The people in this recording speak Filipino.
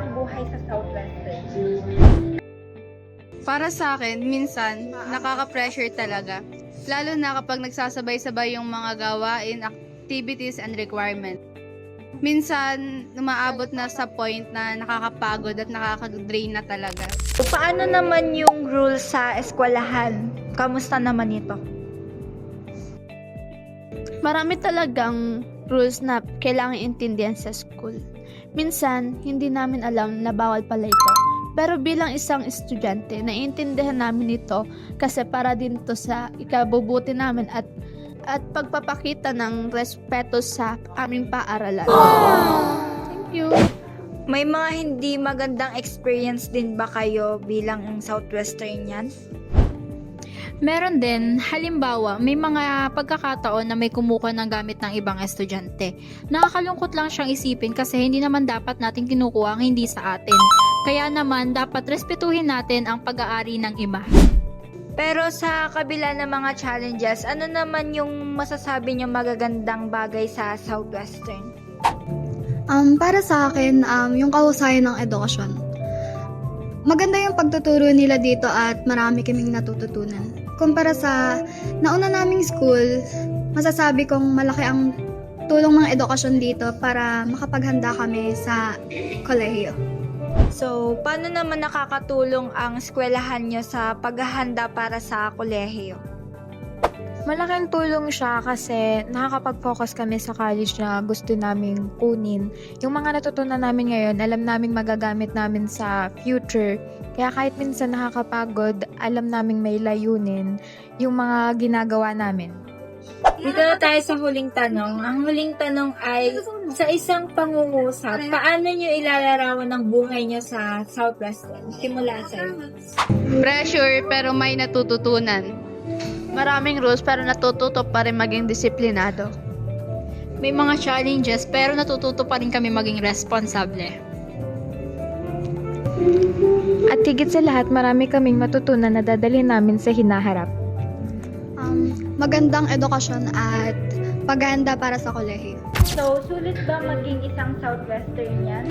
ang buhay sa Southwestern? Para sa akin, minsan, nakaka-pressure talaga. Lalo na kapag nagsasabay-sabay yung mga gawain, activities, and requirement. Minsan, umaabot na sa point na nakakapagod at nakaka-drain na talaga. Paano naman yung rules sa eskwelahan? Kamusta naman ito? Marami talagang rules na kailangan intindihan sa school. Minsan, hindi namin alam na bawal pala ito. Pero bilang isang estudyante, naiintindihan namin ito kasi para din to sa ikabubuti namin at pagpapakita ng respeto sa aming paaralan. Thank you. May mga hindi magandang experience din ba kayo bilang Southwesternian? Meron din, halimbawa, may mga pagkakataon na may kumukuha ng gamit ng ibang estudyante. Nakakalungkot lang siyang isipin kasi hindi naman dapat natin kinukuha ang hindi sa atin. Kaya naman, dapat respetuhin natin ang pag-aari ng iba. Pero sa kabila ng mga challenges, ano naman yung masasabi niyo magagandang bagay sa Southwestern? Para sa akin, yung kahusayan ng edukasyon. Maganda yung pagtuturo nila dito at marami kaming natututunan. Kumpara sa nauna naming school, masasabi kong malaki ang tulong ng edukasyon dito para makapaghanda kami sa kolehiyo. So, paano naman nakakatulong ang eskwelahan nyo sa paghahanda para sa kolehiyo? Malaking tulong siya kasi nakakapag-focus kami sa college na gusto naming kunin. Yung mga natutunan namin ngayon, alam naming magagamit namin sa future. Kaya kahit minsan nakakapagod, alam naming may layunin yung mga ginagawa namin. Dito na tayo sa huling tanong. Ang huling tanong ay, sa isang pangungusap, paano nyo ilalarawan ang buhay nyo sa Southwestern? Simula sa'yo. Pressure pero may natututunan. Maraming rules pero natututo pa rin maging disiplinado. May mga challenges pero natututo pa rin kami maging responsable. At higit sa lahat, marami kaming matutunan na dadalhin namin sa hinaharap. Magandang edukasyon at paghahanda para sa kolehiyo. So, sulit ba maging isang Southwesternian?